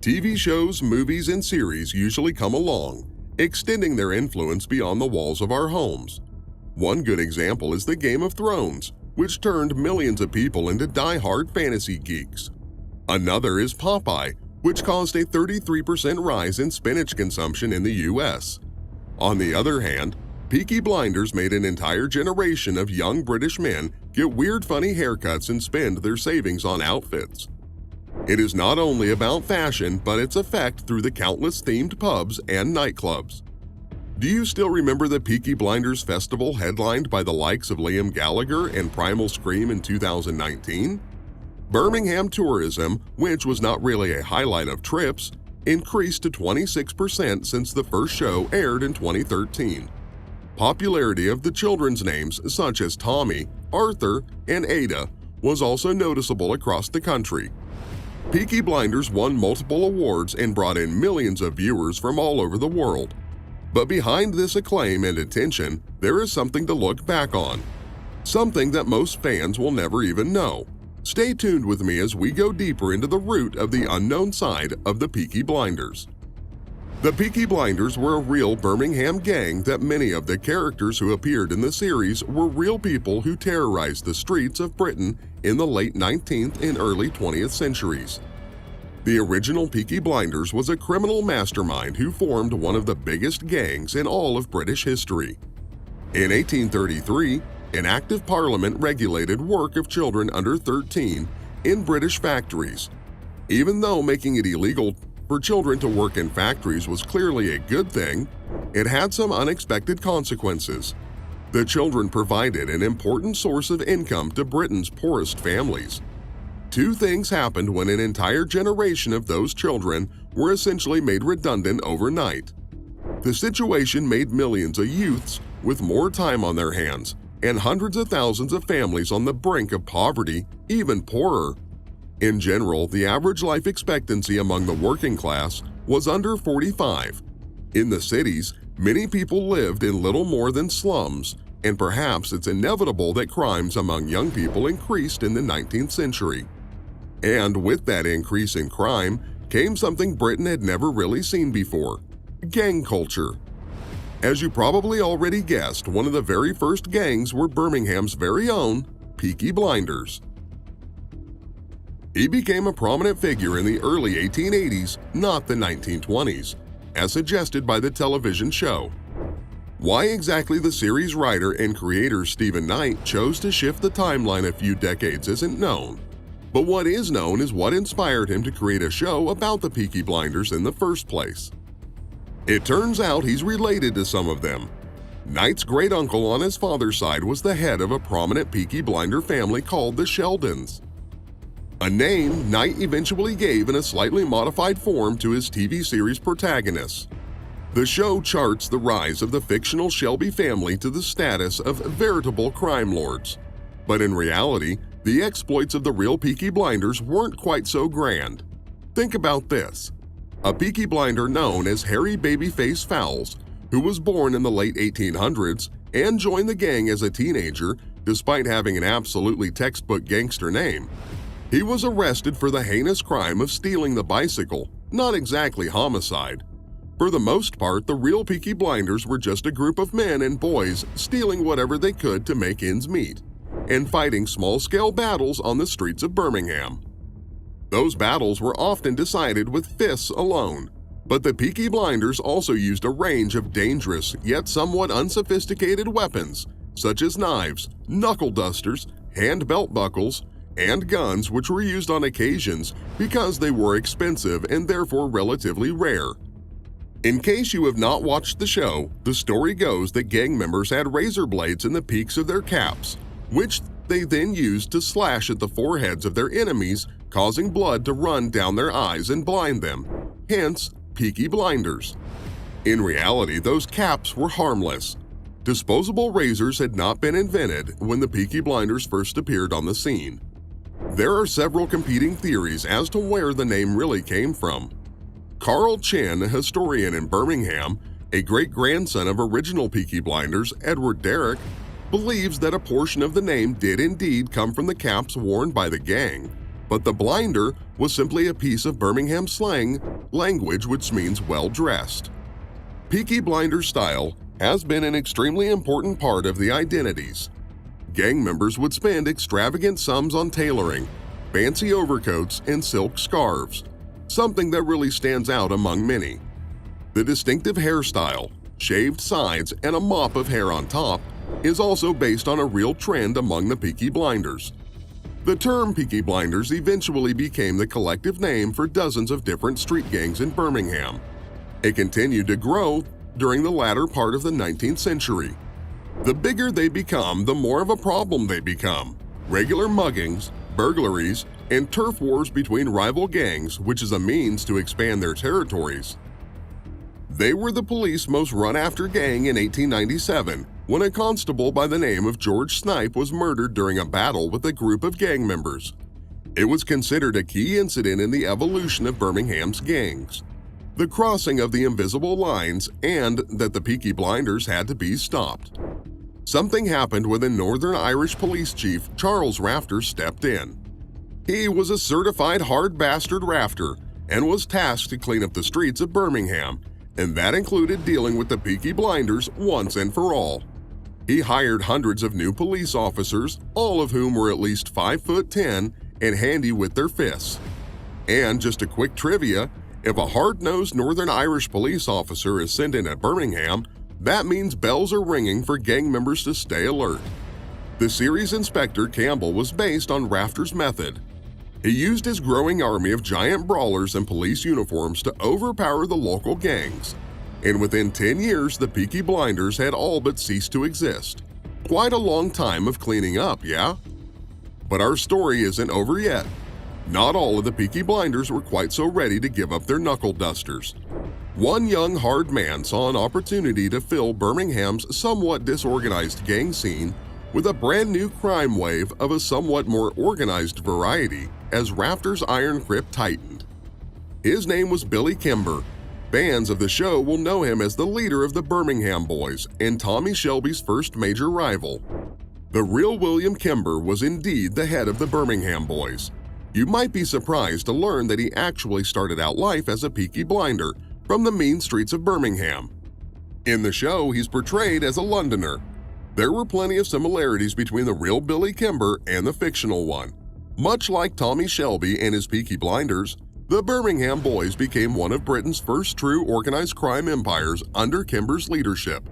TV shows, movies, and series usually come along, extending their influence beyond the walls of our homes. One good example is the Game of Thrones, which turned millions of people into die-hard fantasy geeks. Another is Popeye, which caused a 33% rise in spinach consumption in the US. On the other hand, Peaky Blinders made an entire generation of young British men get weird funny haircuts and spend their savings on outfits. It is not only about fashion, but its effect through the countless themed pubs and nightclubs. Do you still remember the Peaky Blinders Festival headlined by the likes of Liam Gallagher and Primal Scream in 2019? Birmingham tourism, which was not really a highlight of trips, increased to 26% since the first show aired in 2013. Popularity of the children's names such as Tommy, Arthur, and Ada was also noticeable across the country. Peaky Blinders won multiple awards and brought in millions of viewers from all over the world. But behind this acclaim and attention, there is something to look back on. Something that most fans will never even know. Stay tuned with me as we go deeper into the root of the unknown side of the Peaky Blinders. The Peaky Blinders were a real Birmingham gang that many of the characters who appeared in the series were real people who terrorized the streets of Britain in the late 19th and early 20th centuries. The original Peaky Blinders was a criminal mastermind who formed one of the biggest gangs in all of British history. In 1833, an act of Parliament regulated work of children under 13 in British factories. Even though making it illegal for children to work in factories was clearly a good thing, it had some unexpected consequences. The children provided an important source of income to Britain's poorest families. Two things happened when an entire generation of those children were essentially made redundant overnight. The situation made millions of youths with more time on their hands and hundreds of thousands of families on the brink of poverty even poorer. In general, the average life expectancy among the working class was under 45. In the cities, many people lived in little more than slums, and perhaps it's inevitable that crimes among young people increased in the 19th century. And with that increase in crime came something Britain had never really seen before: gang culture. As you probably already guessed, one of the very first gangs were Birmingham's very own Peaky Blinders. He became a prominent figure in the early 1880s, not the 1920s, as suggested by the television show. Why exactly the series writer and creator Stephen Knight chose to shift the timeline a few decades isn't known, but what is known is what inspired him to create a show about the Peaky Blinders in the first place. It turns out he's related to some of them. Knight's great-uncle on his father's side was the head of a prominent Peaky Blinder family called the Sheldons, a name Knight eventually gave in a slightly modified form to his TV series protagonists. The show charts the rise of the fictional Shelby family to the status of veritable crime lords. But in reality, the exploits of the real Peaky Blinders weren't quite so grand. Think about this. A Peaky Blinder known as Harry Babyface Fowles, who was born in the late 1800s and joined the gang as a teenager despite having an absolutely textbook gangster name. He was arrested for the heinous crime of stealing the bicycle, not exactly homicide. For the most part, the real Peaky Blinders were just a group of men and boys stealing whatever they could to make ends meet, and fighting small-scale battles on the streets of Birmingham. Those battles were often decided with fists alone, but the Peaky Blinders also used a range of dangerous yet somewhat unsophisticated weapons, such as knives, knuckle dusters, hand belt buckles, and guns, which were used on occasions because they were expensive and therefore relatively rare. In case you have not watched the show, the story goes that gang members had razor blades in the peaks of their caps, which they then used to slash at the foreheads of their enemies, causing blood to run down their eyes and blind them, hence Peaky Blinders. In reality, those caps were harmless. Disposable razors had not been invented when the Peaky Blinders first appeared on the scene. There are several competing theories as to where the name really came from. Carl Chin, a historian in Birmingham, a great-grandson of original Peaky Blinders, Edward Derrick, believes that a portion of the name did indeed come from the caps worn by the gang. but the blinder was simply a piece of Birmingham slang language which means well-dressed. Peaky Blinders style has been an extremely important part of the identities. Gang members would spend extravagant sums on tailoring, fancy overcoats, and silk scarves, something that really stands out among many. The distinctive hairstyle, shaved sides, and a mop of hair on top is also based on a real trend among the Peaky Blinders. The term Peaky Blinders eventually became the collective name for dozens of different street gangs in Birmingham. It continued to grow during the latter part of the 19th century. The bigger they become, the more of a problem they become. Regular muggings, burglaries, and turf wars between rival gangs, which is a means to expand their territories. They were the police's most run-after gang in 1897, when a constable by the name of George SNIPE was murdered during a battle with a group of gang members. It was considered a key incident in the evolution of Birmingham's gangs, the crossing of the invisible lines, and that the Peaky Blinders had to be stopped. Something happened when the Northern Irish police chief Charles Rafter stepped in. He was a certified hard bastard rafter and was tasked to clean up the streets of Birmingham, and that included dealing with the Peaky Blinders once and for all. He hired hundreds of new police officers, all of whom were at least 5'10" and handy with their fists. And just a quick trivia, if a hard-nosed Northern Irish police officer is sent in at Birmingham, that means bells are ringing for gang members to stay alert. The series Inspector Campbell was based on Rafter's method. He used his growing army of giant brawlers in police uniforms to overpower the local gangs, and within 10 years the Peaky Blinders had all but ceased to exist. Quite a long time of cleaning up, yeah? But our story isn't over yet. Not all of the Peaky Blinders were quite so ready to give up their knuckle dusters. One young hard man saw an opportunity to fill Birmingham's somewhat disorganized gang scene with a brand new crime wave of a somewhat more organized variety as Rafter's iron grip tightened. His name was Billy Kimber. Fans of the show will know him as the leader of the Birmingham Boys and Tommy Shelby's first major rival. The real William Kimber was indeed the head of the Birmingham Boys. You might be surprised to learn that he actually started out life as a Peaky Blinder from the mean streets of Birmingham. In the show, he's portrayed as a Londoner. There were plenty of similarities between the real Billy Kimber and the fictional one. Much like Tommy Shelby and his Peaky Blinders, the Birmingham Boys became one of Britain's first true organized crime empires under Kimber's leadership.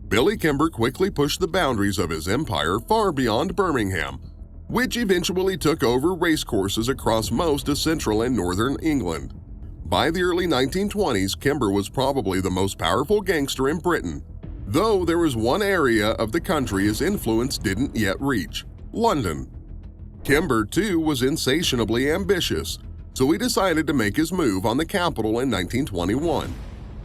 Billy Kimber quickly pushed the boundaries of his empire far beyond Birmingham, which eventually took over racecourses across most of central and northern England. By the early 1920s, Kimber was probably the most powerful gangster in Britain, though there was one area of the country his influence didn't yet reach: London. Kimber, too, was insatiably ambitious, so he decided to make his move on the capital in 1921.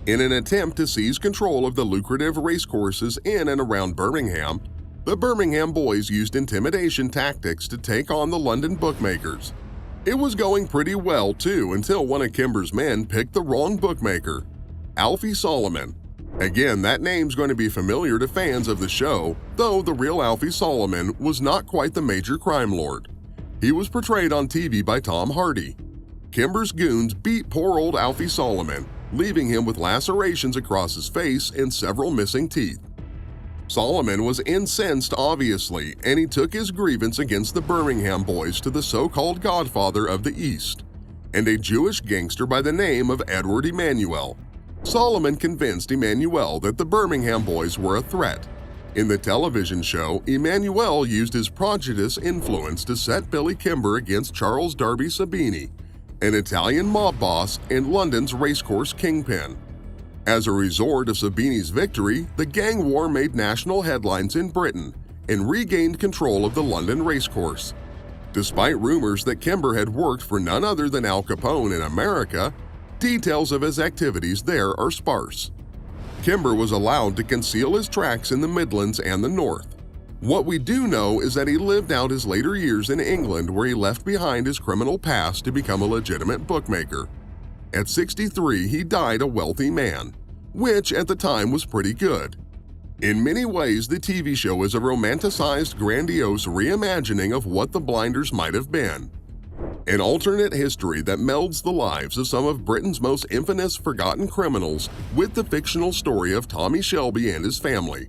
In an attempt to seize control of the lucrative racecourses in and around Birmingham, the Birmingham Boys used intimidation tactics to take on the London bookmakers. It was going pretty well, too, until one of Kimber's men picked the wrong bookmaker, ALFIE Solomon. Again, that name's going to be familiar to fans of the show, though the real ALFIE Solomon was not quite the major crime lord. He was portrayed on TV by Tom Hardy. Kimber's goons beat poor old ALFIE Solomon, leaving him with lacerations across his face and several missing teeth. Solomon was incensed, obviously, and he took his grievance against the Birmingham Boys to the so-called Godfather of the East, and a Jewish gangster by the name of Edward Emanuel. Solomon convinced Emanuel that the Birmingham Boys were a threat. In the television show, Emanuel used his prodigious influence to set Billy Kimber against Charles Darby Sabini, an Italian mob boss and London's racecourse kingpin. As a result of Sabini's victory, the gang war made national headlines in Britain and regained control of the London racecourse. Despite rumors that Kimber had worked for none other than Al Capone in America, details of his activities there are sparse. Kimber was allowed to conceal his tracks in the Midlands and the North. What we do know is that he lived out his later years in England, where he left behind his criminal past to become a legitimate bookmaker. At 63, he died a wealthy man, which at the time was pretty good. In many ways, the TV show is a romanticized, grandiose reimagining of what the Blinders might have been. an alternate history that melds the lives of some of Britain's most infamous forgotten criminals with the fictional story of Tommy Shelby and his family.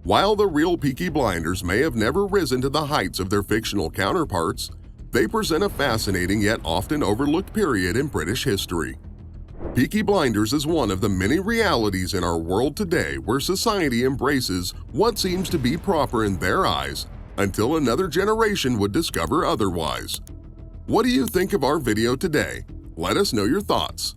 While the real Peaky Blinders may have never risen to the heights of their fictional counterparts, they present a fascinating yet often overlooked period in British history. Peaky Blinders is one of the many realities in our world today where society embraces what seems to be proper in their eyes until another generation would discover otherwise. What do you think of our video today? Let us know your thoughts.